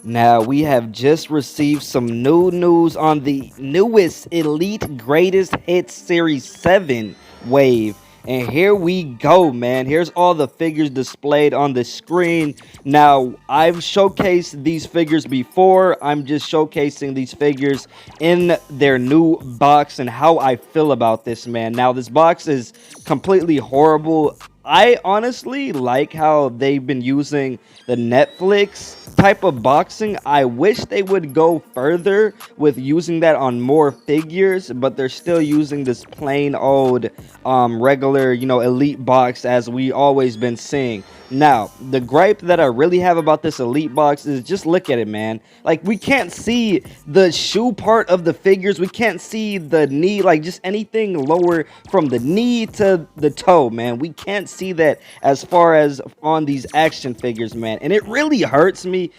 Now, we have just received some new news on the newest Elite Greatest Hits Series 7 wave. And here we go, man. Here's all the figures displayed on the screen. Now, I've showcased these figures before. I'm just showcasing these figures in their new box and how I feel about this, man. Now, this box is completely horrible. I honestly like how they've been using the Netflix type of boxing. I wish they would go further with using that on more figures, but they're still using this plain old regular, elite box as we always been seeing. Now, the gripe that I really have about this elite box is just look at it, man. Like, we can't see the shoe part of the figures. We can't see the knee, like just anything lower from the knee to the toe, man. We can't see that as far as on these action figures, man. And it really hurts me.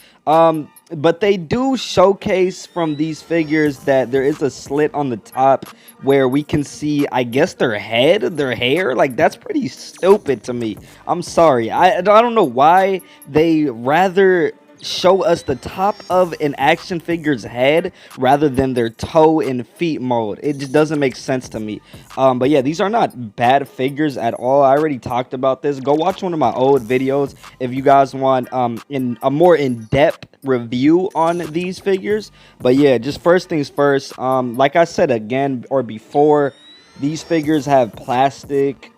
But they do showcase from these figures that there is a slit on the top where we can see, I guess, their head, their hair. Like, that's pretty stupid to me. I'm sorry. I don't know why they rather show us the top of an action figure's head rather than their toe and feet mold. It just doesn't make sense to me. But yeah, these are not bad figures at all. I already talked about this. Go watch one of my old videos if you guys want in a more in-depth review on these figures. But yeah, just first things first, like I said again or before, these figures have plastic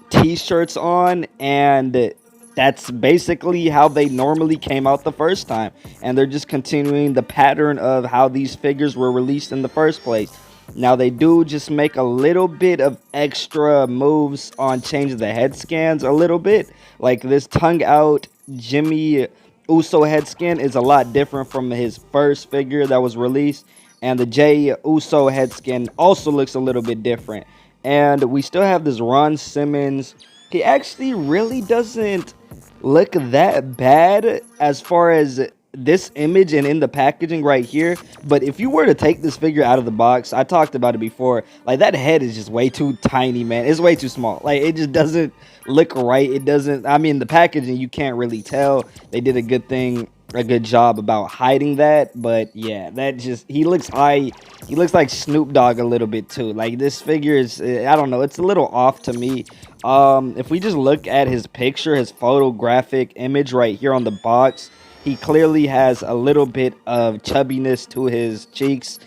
t-shirts on, and that's basically how they normally came out the first time, and they're just continuing the pattern of how these figures were released in the first place. Now, they do just make a little bit of extra moves on changing the head scans a little bit, like this tongue out Jimmy Uso head scan is a lot different from his first figure that was released, and the Jey Uso head scan also looks a little bit different. And we still have this Ron Simmons. He actually really doesn't look that bad as far as this image and in the packaging right here. But if you were to take this figure out of the box, I talked about it before, like that head is just way too tiny, man. It's way too small. Like, it just doesn't look right. It doesn't, I mean, the packaging, you can't really tell. They did a good job about hiding that. But yeah, that just, he looks like Snoop Dogg a little bit too. Like, this figure is, I don't know, it's a little off to me. If we just look at his picture, his photographic image right here on the box, he clearly has a little bit of chubbiness to his cheeks.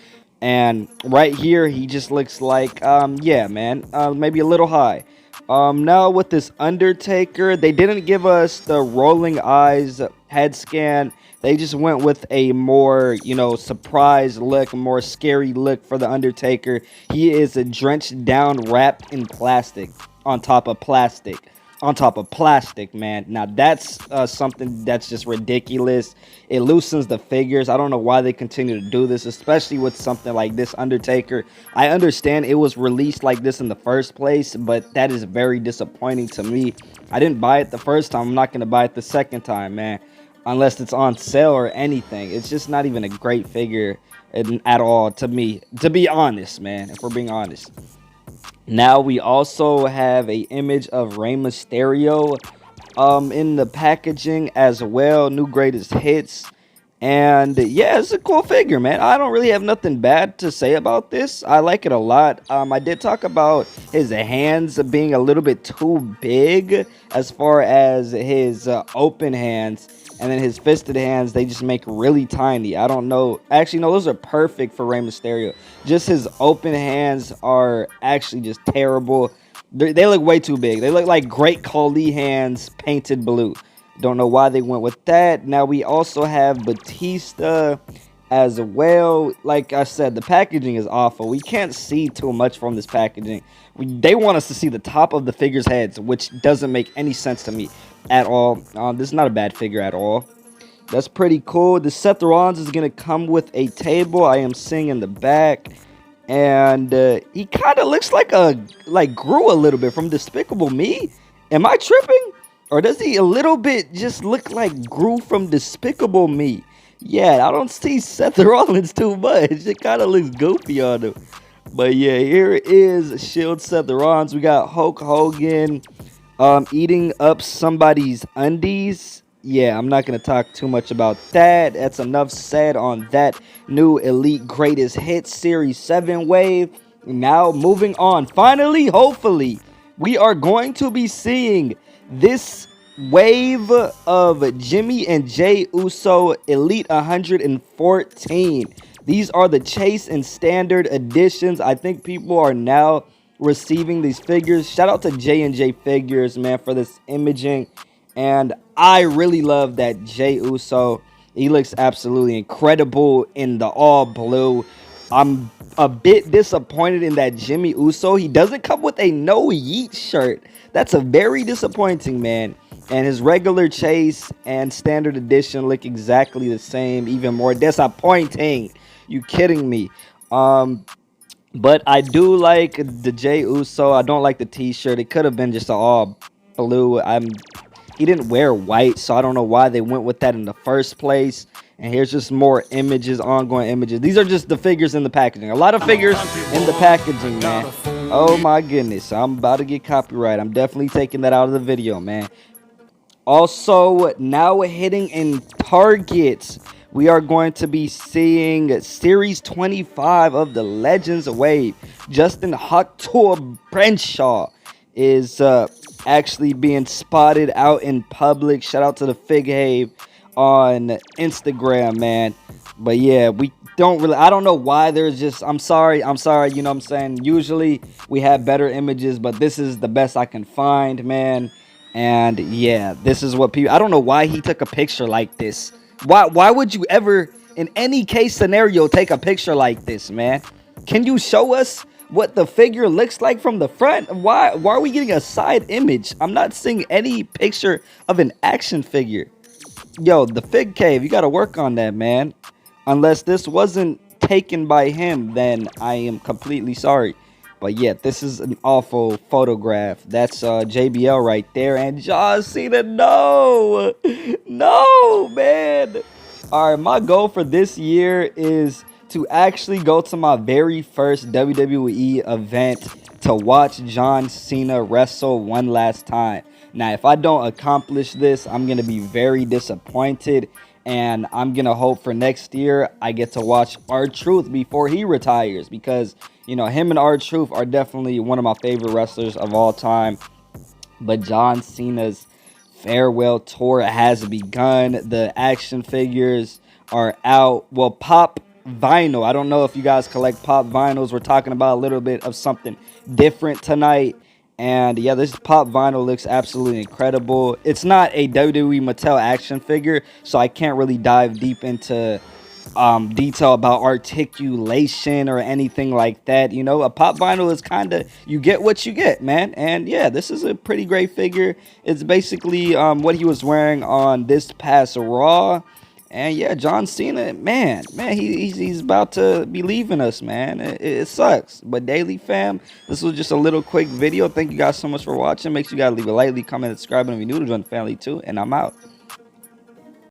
And right here, he just looks like, yeah, man, maybe a little high. Now with this Undertaker, they didn't give us the rolling eyes head scan. They just went with a more, surprise look, a more scary look for the Undertaker. He is a drenched down, wrapped in plastic, on top of plastic, on top of plastic, man. Now that's something that's just ridiculous. It loosens the figures. I don't know why they continue to do this, especially with something like this Undertaker. I understand it was released like this in the first place, but that is very disappointing to me. I didn't buy it the first time. I'm not going to buy it the second time, man, unless it's on sale or anything. It's just not even a great figure at all to me, to be honest, man, if we're being honest. Now we also have a image of Rey Mysterio in the packaging as well. New greatest hits. And yeah, it's a cool figure, man. I don't really have nothing bad to say about this. I like it a lot. I did talk about his hands being a little bit too big as far as his open hands. And then his fisted hands, they just make really tiny. I don't know. Actually, no, those are perfect for Rey Mysterio. Just his open hands are actually just terrible. They look way too big. They look like Great Khali hands painted blue. Don't know why they went with that. Now we also have Batista as well. Like I said, the packaging is awful. We can't see too much from this packaging. They want us to see the top of the figure's heads, which doesn't make any sense to me at all. This is not a bad figure at all. That's pretty cool. The Seth Rollins is going to come with a table. I am seeing in the back. And he kind of looks like grew a little bit from Despicable Me. Am I tripping? Or does he a little bit just look like grew from Despicable Me? Yeah, I don't see Seth Rollins too much. It kind of looks goofy on him. But yeah, here is Shield Seth Rollins. We got Hulk Hogan eating up somebody's undies. yeah, I'm not going to talk too much about that. That's enough said on that new Elite Greatest Hits Series 7 wave. Now, moving on. Finally, hopefully, we are going to be seeing this wave of Jimmy and Jey Uso Elite 114. These are the Chase and Standard editions. I think people are now receiving these figures. Shout out to J&J Figures, man, for this imaging. And I really love that Jey Uso. He looks absolutely incredible in the all blue. I'm a bit disappointed in that Jimmy Uso. He doesn't come with a no yeet shirt. That's a very disappointing, man. And his regular Chase and Standard Edition look exactly the same, even more disappointing. You kidding me? But I do like the Jey Uso. I don't like the t-shirt. It could have been just all blue. He didn't wear white, so I don't know why they went with that in the first place. And here's just more images, ongoing images. These are just the figures in the packaging. A lot of figures in the packaging, man. Oh my goodness, I'm about to get copyright. I'm definitely taking that out of the video, man. Also, now hitting in Target, we are going to be seeing Series 25 of the Legends Wave. Justin Hector Brenshaw is actually being spotted out in public. Shout out to the Fig on Instagram, man. But yeah, we don't really, I don't know why there's just, I'm sorry, you know what I'm saying? Usually we have better images, but this is the best I can find, man. And yeah, this is what people, I don't know why he took a picture like this. Why would you ever, in any case scenario, take a picture like this, man? Can you show us what the figure looks like from the front? Why are we getting a side image? I'm not seeing any picture of an action figure. Yo, the Fig Cave, you got to work on that, man. Unless this wasn't taken by him, then I am completely sorry. But yeah, this is an awful photograph. That's JBL right there. And John Cena, no! No, man! Alright, my goal for this year is to actually go to my very first WWE event to watch John Cena wrestle one last time. Now, if I don't accomplish this, I'm going to be very disappointed. And I'm going to hope for next year I get to watch R-Truth before he retires. Because, you know, him and R-Truth are definitely one of my favorite wrestlers of all time. But John Cena's farewell tour has begun. The action figures are out. Well, Pop Vinyl. I don't know if you guys collect Pop Vinyls. We're talking about a little bit of something different tonight. And yeah, this Pop Vinyl looks absolutely incredible. It's not a WWE Mattel action figure, so I can't really dive deep into detail about articulation or anything like that. You know, a Pop Vinyl is kind of, you get what you get, man. And yeah, this is a pretty great figure. It's basically what he was wearing on this past Raw. And yeah, John Cena, man, he's about to be leaving us, man. It sucks. But Daily Fam, this was just a little quick video. Thank you guys so much for watching. Make sure you guys leave a like, comment, subscribe, and if you're new to join the family too. And I'm out.